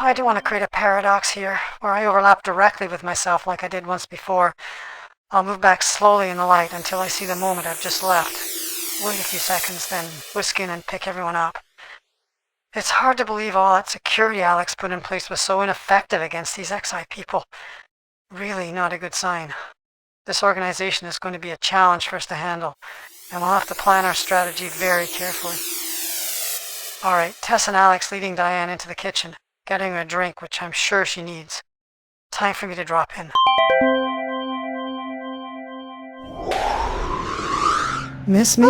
I don't want to create a paradox here, where I overlap directly with myself like I did once before. I'll move back slowly in the light until I see the moment I've just left. Wait a few seconds, then whisk in and pick everyone up. It's hard to believe all that security Alex put in place was so ineffective against these XI people. Really not a good sign. This organization is going to be a challenge for us to handle, and we'll have to plan our strategy very carefully. Alright, Tess and Alex leading Diane into the kitchen, getting her a drink, which I'm sure she needs. Time for me to drop in. Miss me?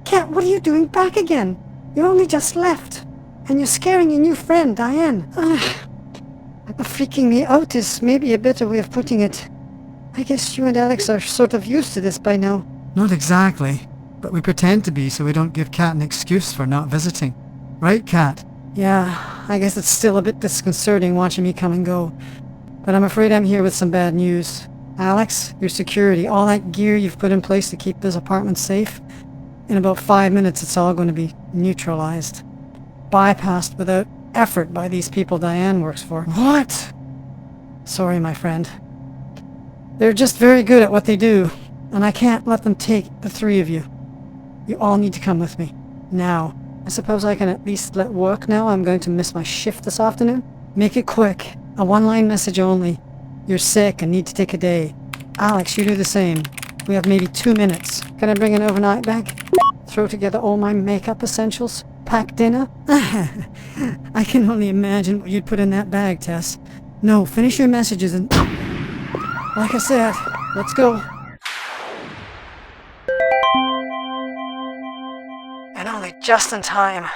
Cat, what are you doing back again? You only just left. And you're scaring your new friend, Diane. Freaking me out is maybe a better way of putting it. I guess you and Alex are sort of used to this by now. Not exactly, but we pretend to be so we don't give Cat an excuse for not visiting. Right, Cat? Yeah, I guess it's still a bit disconcerting watching me come and go. But I'm afraid I'm here with some bad news. Alex, your security, all that gear you've put in place to keep this apartment safe, in about 5 minutes it's all going to be neutralized. Bypassed without effort by these people Diane works for. What? Sorry, my friend. They're just very good at what they do, and I can't let them take the three of you. You all need to come with me. Now. I suppose I can at least let work now. I'm going to miss my shift this afternoon. Make it quick. A one-line message only. You're sick and need to take a day. Alex, you do the same. We have maybe 2 minutes. Can I bring an overnight bag? Throw together all my makeup essentials? Pack dinner? I can only imagine what you'd put in that bag, Tess. No, finish your messages and... Like I said, let's go. And only just in time.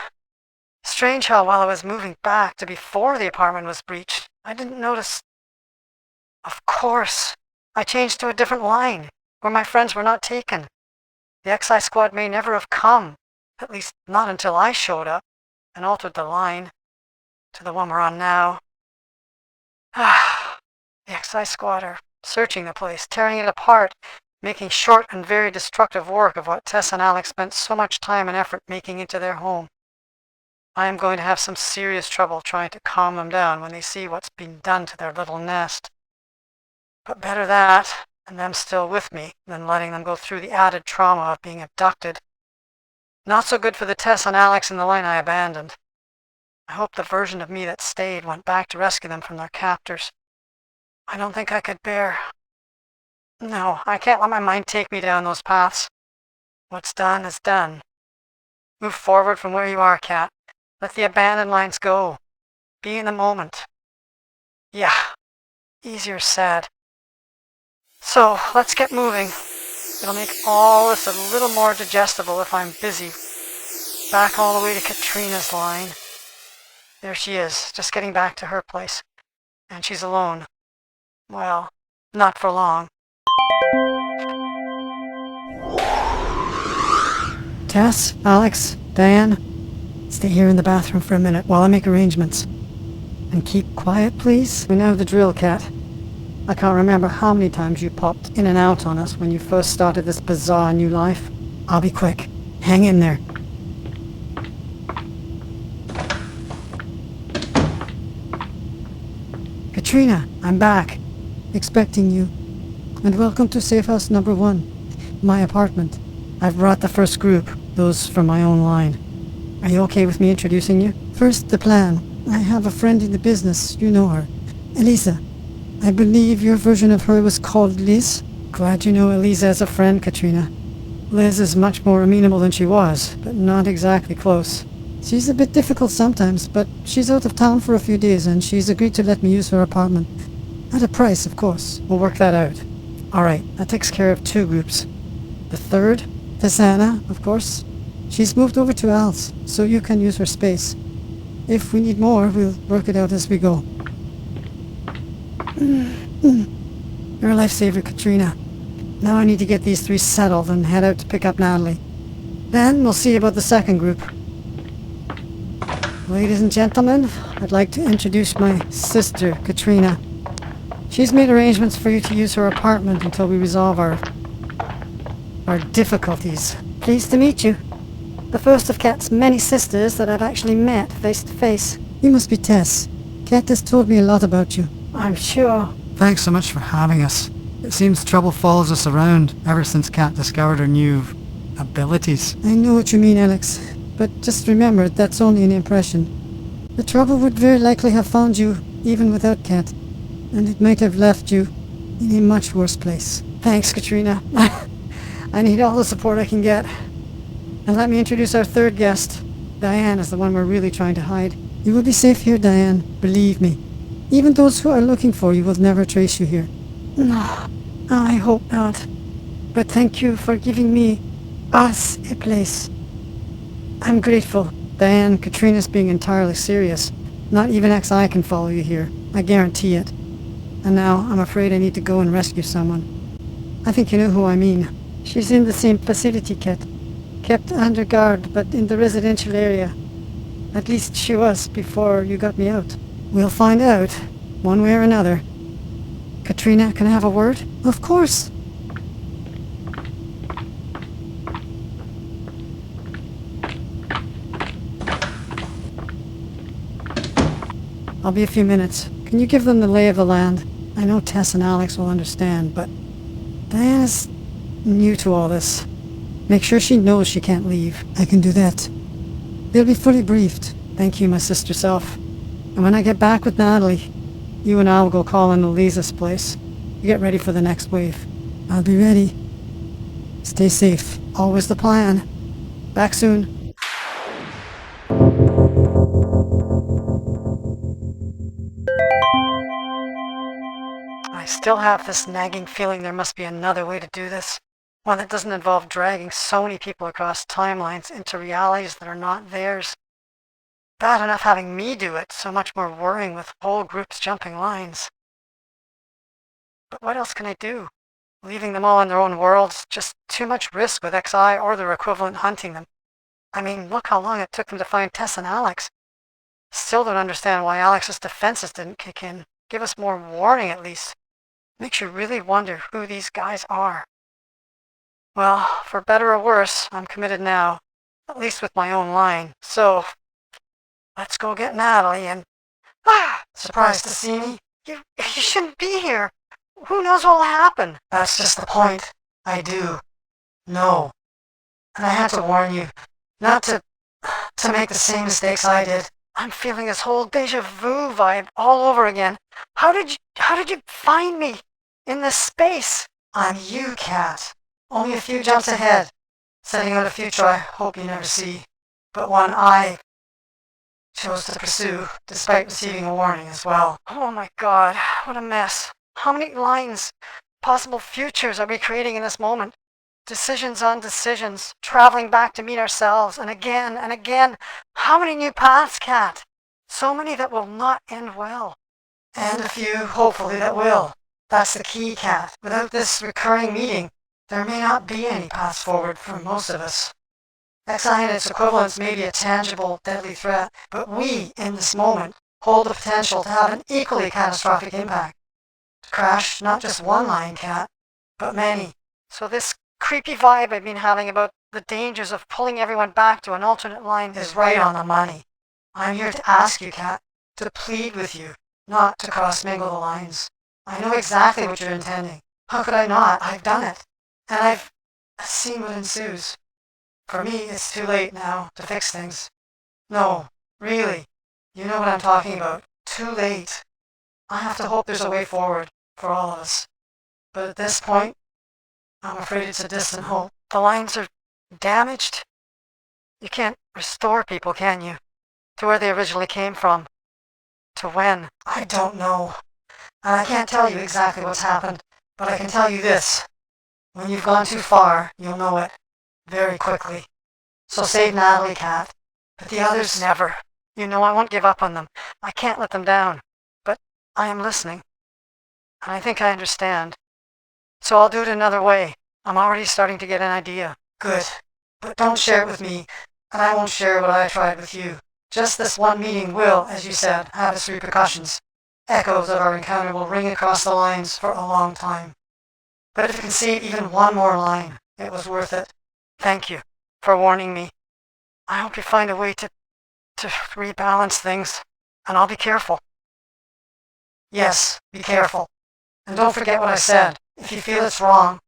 Strange how while I was moving back to before the apartment was breached, I didn't notice... Of course, I changed to a different line, where my friends were not taken. The XI squad may never have come. At least not until I showed up and altered the line to the one we're on now. The XI squad are searching the place, tearing it apart, making short and very destructive work of what Tess and Alex spent so much time and effort making into their home. I am going to have some serious trouble trying to calm them down when they see what's been done to their little nest. But better that, and them still with me, than letting them go through the added trauma of being abducted. Not so good for the Tess and Alex in the line I abandoned. I hope the version of me that stayed went back to rescue them from their captors. I don't think I could bear... No, I can't let my mind take me down those paths. What's done is done. Move forward from where you are, Cat. Let the abandoned lines go. Be in the moment. Yeah, easier said. So, let's get moving. It'll make all this a little more digestible if I'm busy. Back all the way to Katrina's line. There she is, just getting back to her place. And she's alone. Well, not for long. Tess, Alex, Diane, stay here in the bathroom for a minute while I make arrangements. And keep quiet, please. We know the drill, Cat. I can't remember how many times you popped in and out on us when you first started this bizarre new life. I'll be quick. Hang in there. Katrina, I'm back. Expecting you. And welcome to Safe House number 1. My apartment. I've brought the first group, those from my own line. Are you okay with me introducing you? First, the plan. I have a friend in the business. You know her. Elisa. I believe your version of her was called Liz. Glad you know Elisa as a friend, Katrina. Liz is much more amenable than she was, but not exactly close. She's a bit difficult sometimes, but she's out of town for a few days and she's agreed to let me use her apartment. At a price, of course. We'll work that out. Alright, that takes care of 2 groups. The third, Tessana, of course. She's moved over to Al's, so you can use her space. If we need more, we'll work it out as we go. You're a lifesaver, Katrina. Now I need to get these 3 settled and head out to pick up Natalie. Then we'll see about the second group. Ladies and gentlemen, I'd like to introduce my sister, Katrina. She's made arrangements for you to use her apartment until we resolve our difficulties. Pleased to meet you. The first of Kat's many sisters that I've actually met face to face. You must be Tess. Kat has told me a lot about you. I'm sure. Thanks so much for having us. It seems trouble follows us around ever since Kat discovered her new abilities. I know what you mean, Alex. But just remember, that's only an impression. The trouble would very likely have found you, even without Kat. And it might have left you in a much worse place. Thanks, Katrina. I need all the support I can get. And let me introduce our third guest. Diane is the one we're really trying to hide. You will be safe here, Diane. Believe me. Even those who are looking for you will never trace you here. No, I hope not. But thank you for giving us a place. I'm grateful. Diane, Katrina's being entirely serious. Not even XI can follow you here. I guarantee it. And now, I'm afraid I need to go and rescue someone. I think you know who I mean. She's in the same facility, Kat. Kept under guard, but in the residential area. At least she was before you got me out. We'll find out, one way or another. Katrina, can I have a word? Of course. I'll be a few minutes. Can you give them the lay of the land? I know Tess and Alex will understand, but Diana's new to all this. Make sure she knows she can't leave. I can do that. They'll be fully briefed. Thank you, my sister self. And when I get back with Natalie, you and I will go call in Elisa's place. You get ready for the next wave. I'll be ready. Stay safe. Always the plan. Back soon. I still have this nagging feeling there must be another way to do this. One that doesn't involve dragging so many people across timelines into realities that are not theirs. Bad enough having me do it, so much more worrying with whole groups jumping lines. But what else can I do? Leaving them all in their own worlds, just too much risk with XI or their equivalent hunting them. I mean, look how long it took them to find Tess and Alex. Still don't understand why Alex's defenses didn't kick in. Give us more warning at least. Makes you really wonder who these guys are. Well, for better or worse, I'm committed now. At least with my own line. So, let's go get Natalie and... Surprised to see me? You shouldn't be here. Who knows what'll happen? That's just the point. I do. No. And I had to warn you. Not to make the same mistakes I did. I'm feeling this whole deja vu vibe all over again. How did you find me in this space? I'm you, Kat. Only a few jumps ahead. Setting out a future I hope you never see. But one I chose to pursue, despite receiving a warning as well. Oh my god, what a mess. How many lines, possible futures are we creating in this moment? Decisions on decisions, traveling back to meet ourselves, and again and again. How many new paths, Kat? So many that will not end well. And a few, hopefully, that will. That's the key, Kat. Without this recurring meeting, there may not be any paths forward for most of us. XI and its equivalents may be a tangible, deadly threat, but we, in this moment, hold the potential to have an equally catastrophic impact. To crash not just one line, Kat, but many. So this creepy vibe I've been having about the dangers of pulling everyone back to an alternate line is right on the money. I'm here to ask you, Kat, to plead with you, not to cross-mingle the lines. I know exactly what you're intending. How could I not? I've done it. And I've seen what ensues. For me, it's too late now to fix things. No, really. You know what I'm talking about. Too late. I have to hope there's a way forward for all of us. But at this point, I'm afraid it's a distant hope. The lines are damaged. You can't restore people, can you? To where they originally came from. To when? I don't know. And I can't tell you exactly what's happened, but I can tell you this. When you've gone too far, you'll know it. Very quickly. So save Natalie, Kat. But the others... Never. You know I won't give up on them. I can't let them down. But I am listening. And I think I understand. So I'll do it another way. I'm already starting to get an idea. Good. But don't share it with me, and I won't share what I tried with you. Just this one meeting will, as you said, have its repercussions. Echoes of our encounter will ring across the lines for a long time. But if it can save even one more line, it was worth it. Thank you for warning me. I hope you find a way to rebalance things, and I'll be careful. Yes, be careful. And don't forget what I said. If you feel it's wrong,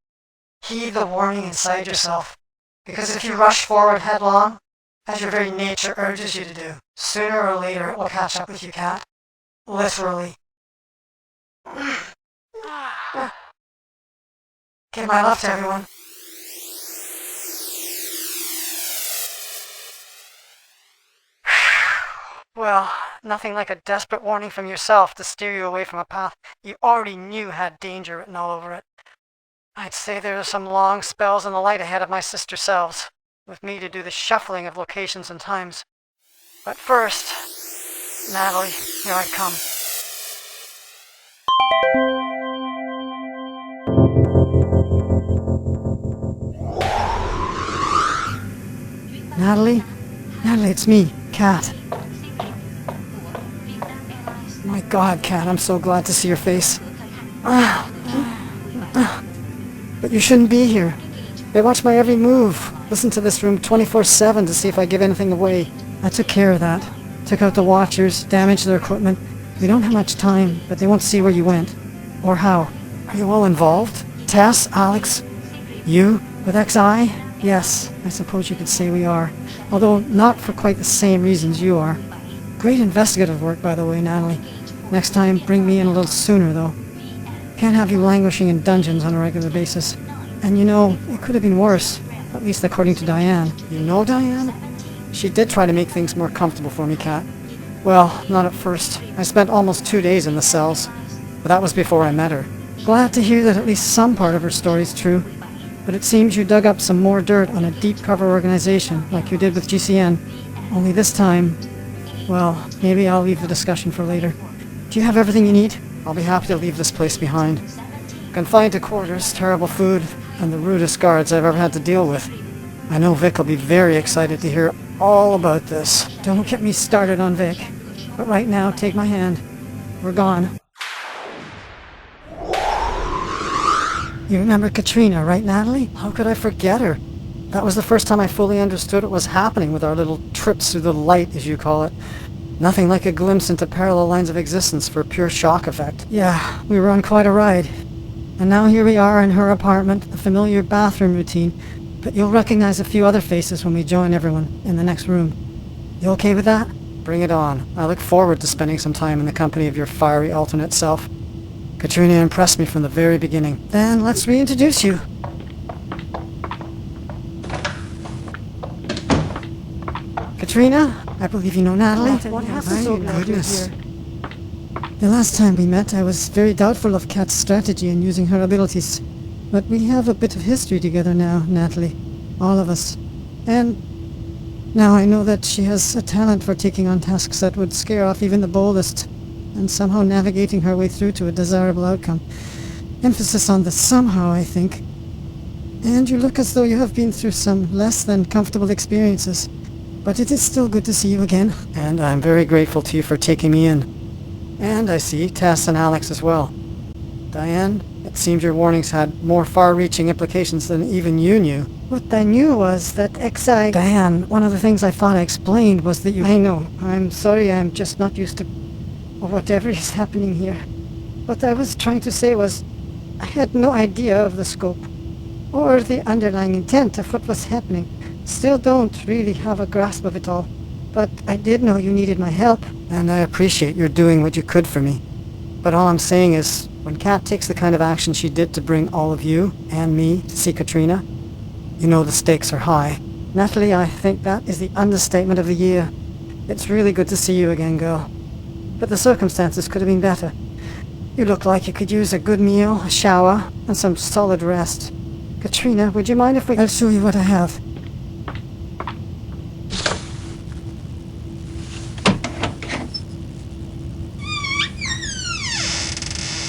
heed the warning inside yourself. Because if you rush forward headlong, as your very nature urges you to do, sooner or later it will catch up with you, Cat. Literally. Give my love to everyone. Well, nothing like a desperate warning from yourself to steer you away from a path you already knew had danger written all over it. I'd say there are some long spells in the light ahead of my sister selves, with me to do the shuffling of locations and times. But first, Natalie, here I come. Natalie? Natalie, it's me, Kat. My God, Kat, I'm so glad to see your face. But you shouldn't be here. They watch my every move. Listen to this room 24/7 to see if I give anything away. I took care of that. Took out the watchers, damaged their equipment. We don't have much time, but they won't see where you went. Or how. Are you all involved? Tess, Alex, you, with XI? Yes, I suppose you could say we are. Although not for quite the same reasons you are. Great investigative work, by the way, Natalie. Next time, bring me in a little sooner, though. Can't have you languishing in dungeons on a regular basis. And you know, it could have been worse, at least according to Diane. You know Diane? She did try to make things more comfortable for me, Kat. Well, not at first. I spent almost 2 days in the cells, but that was before I met her. Glad to hear that at least some part of her story's true. But it seems you dug up some more dirt on a deep cover organization, like you did with GCN. Only this time, well, maybe I'll leave the discussion for later. Do you have everything you need? I'll be happy to leave this place behind. Confined to quarters, terrible food, and the rudest guards I've ever had to deal with. I know Vic will be very excited to hear all about this. Don't get me started on Vic. But right now, take my hand. We're gone. You remember Katrina, right, Natalie? How could I forget her? That was the first time I fully understood what was happening with our little trips through the light, as you call it. Nothing like a glimpse into parallel lines of existence for pure shock effect. Yeah, we were on quite a ride. And now here we are in her apartment, the familiar bathroom routine. But you'll recognize a few other faces when we join everyone in the next room. You okay with that? Bring it on. I look forward to spending some time in the company of your fiery alternate self. Katrina impressed me from the very beginning. Then let's reintroduce you. Katrina, I believe you know Natalie. What happened to goodness. The last time we met, I was very doubtful of Kat's strategy in using her abilities. But we have a bit of history together now, Natalie. All of us. And now I know that she has a talent for taking on tasks that would scare off even the boldest, and somehow navigating her way through to a desirable outcome. Emphasis on the somehow, I think. And you look as though you have been through some less than comfortable experiences. But it is still good to see you again. And I'm very grateful to you for taking me in. And I see Tess and Alex as well. Diane, it seems your warnings had more far-reaching implications than even you knew. What I knew was that XI... Diane, one of the things I thought I explained was that you... I know. I'm sorry, I'm just not used to whatever is happening here. What I was trying to say was, I had no idea of the scope, or the underlying intent of what was happening. Still don't really have a grasp of it all. But I did know you needed my help. And I appreciate your doing what you could for me. But all I'm saying is, when Kat takes the kind of action she did to bring all of you and me to see Katrina, you know the stakes are high. Natalie, I think that is the understatement of the year. It's really good to see you again, girl. But the circumstances could have been better. You look like you could use a good meal, a shower, and some solid rest. Katrina, would you mind if we... I'll show you what I have.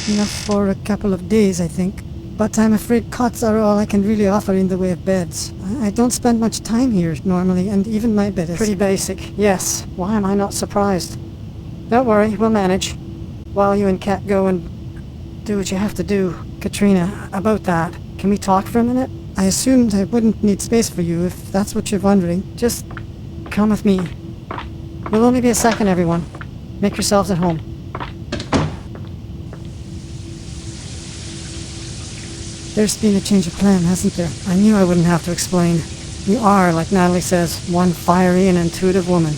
Enough for a couple of days, I think. But I'm afraid cots are all I can really offer in the way of beds. I don't spend much time here, normally, and even my bed is... Pretty basic, yes. Why am I not surprised? Don't worry, we'll manage. While you and Kat go and do what you have to do. Katrina, about that, can we talk for a minute? I assumed I wouldn't need space for you, if that's what you're wondering. Just come with me. We'll only be a second, everyone. Make yourselves at home. There's been a change of plan, hasn't there? I knew I wouldn't have to explain. You are, like Natalie says, one fiery and intuitive woman.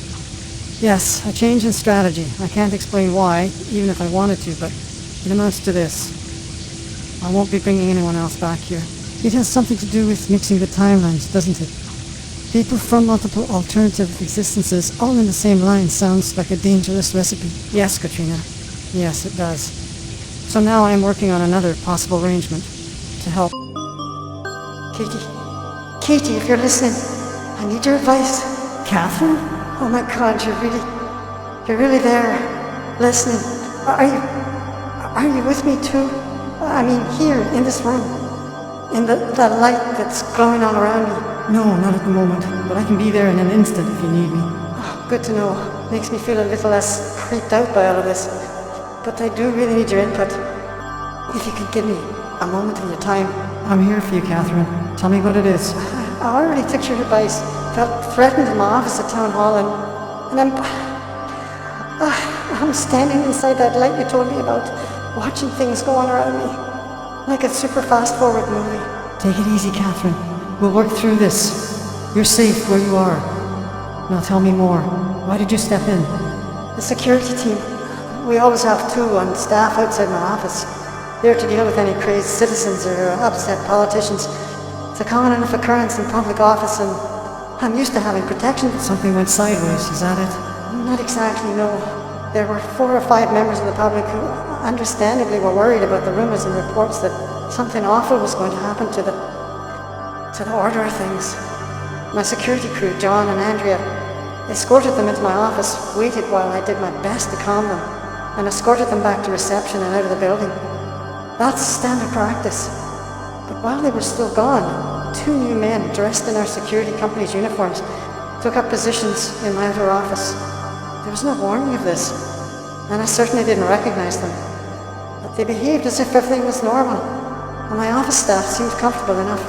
Yes, a change in strategy. I can't explain why, even if I wanted to, but it amounts to this. I won't be bringing anyone else back here. It has something to do with mixing the timelines, doesn't it? People from multiple alternative existences all in the same line sounds like a dangerous recipe. Yes, Katrina. Yes, it does. So now I'm working on another possible arrangement to help. Katie, if you're listening, I need your advice. Catherine? Oh my God, you're really there, listening. Are you with me too? I mean, here, in this room, in the light that's glowing all around me. No, not at the moment, but I can be there in an instant if you need me. Oh, good to know. Makes me feel a little less creeped out by all of this. But I do really need your input. If you could give me a moment of your time. I'm here for you, Catherine. Tell me what it is. I already took your advice. Felt threatened in my office at Town Hall, and I'm standing inside that light you told me about, watching things go on around me, like a super fast-forward movie. Take it easy, Catherine. We'll work through this. You're safe where you are. Now tell me more. Why did you step in? The security team. We always have two on staff outside my office, there to deal with any crazed citizens or upset politicians. It's a common enough occurrence in public office, and I'm used to having protection. Something went sideways, is that it? Not exactly, no. There were 4 or 5 members of the public who understandably were worried about the rumors and reports that something awful was going to happen to the order of things. My security crew, John and Andrea, escorted them into my office, waited while I did my best to calm them, and escorted them back to reception and out of the building. That's standard practice. But while they were still gone, 2 new men dressed in our security company's uniforms took up positions in my outer office. There was no warning of this, and I certainly didn't recognize them. But they behaved as if everything was normal, and my office staff seemed comfortable enough.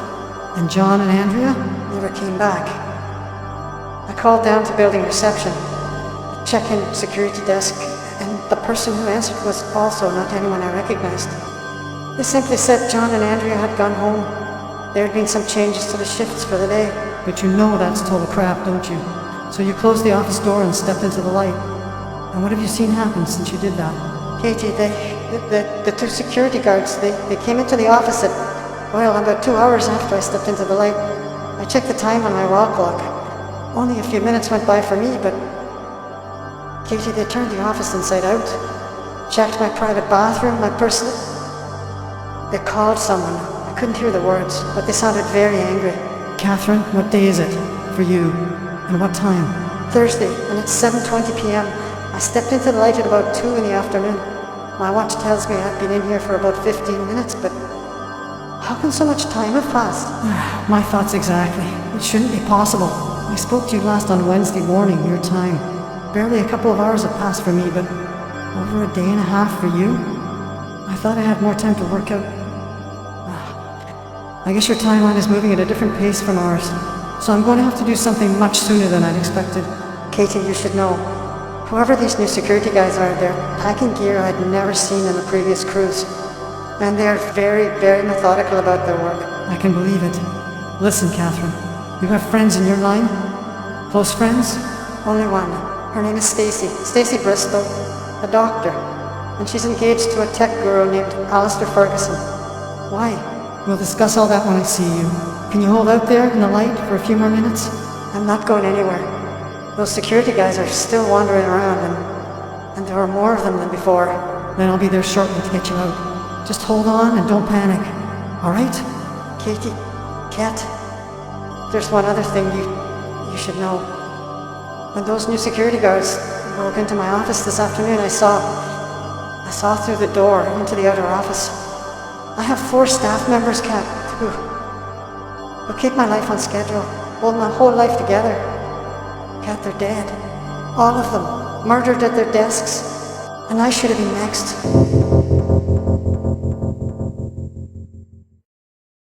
And John and Andrea? Never came back. I called down to building reception, the check-in security desk, and the person who answered was also not anyone I recognized. They simply said John and Andrea had gone home. There had been some changes to the shifts for the day. But you know that's total crap, don't you? So you closed the office door and stepped into the light. And what have you seen happen since you did that? Katie, the 2 security guards, they came into the office at, well, about 2 hours after I stepped into the light. I checked the time on my wall clock. Only a few minutes went by for me, but Katie, they turned the office inside out, checked my private bathroom, my personal... They called someone. I couldn't hear the words, but they sounded very angry. Catherine, what day is it? For you? And what time? Thursday, and it's 7:20 p.m. I stepped into the light at about 2 in the afternoon. My watch tells me I've been in here for about 15 minutes, but how can so much time have passed? My thoughts exactly. It shouldn't be possible. I spoke to you last on Wednesday morning, your time. Barely a couple of hours have passed for me, but over a day and a half for you? I thought I had more time to work out. I guess your timeline is moving at a different pace from ours, so I'm going to have to do something much sooner than I'd expected. Katie, you should know. Whoever these new security guys are, they're packing gear I'd never seen in the previous cruise. And they're very, very methodical about their work. I can believe it. Listen, Catherine, you have friends in your line? Close friends? Only one. Her name is Stacy Bristol, a doctor. And she's engaged to a tech guru named Alistair Ferguson. Why? We'll discuss all that when I see you. Can you hold out there in the light for a few more minutes? I'm not going anywhere. Those security guys are still wandering around, and there are more of them than before. Then I'll be there shortly to get you out. Just hold on and don't panic. All right? Katie, Kat, there's one other thing you should know. When those new security guards broke into my office this afternoon, I saw through the door into the outer office. I have 4 staff members, Kat, who keep my life on schedule, hold my whole life together. Kat, they're dead. All of them, murdered at their desks. And I should have been next.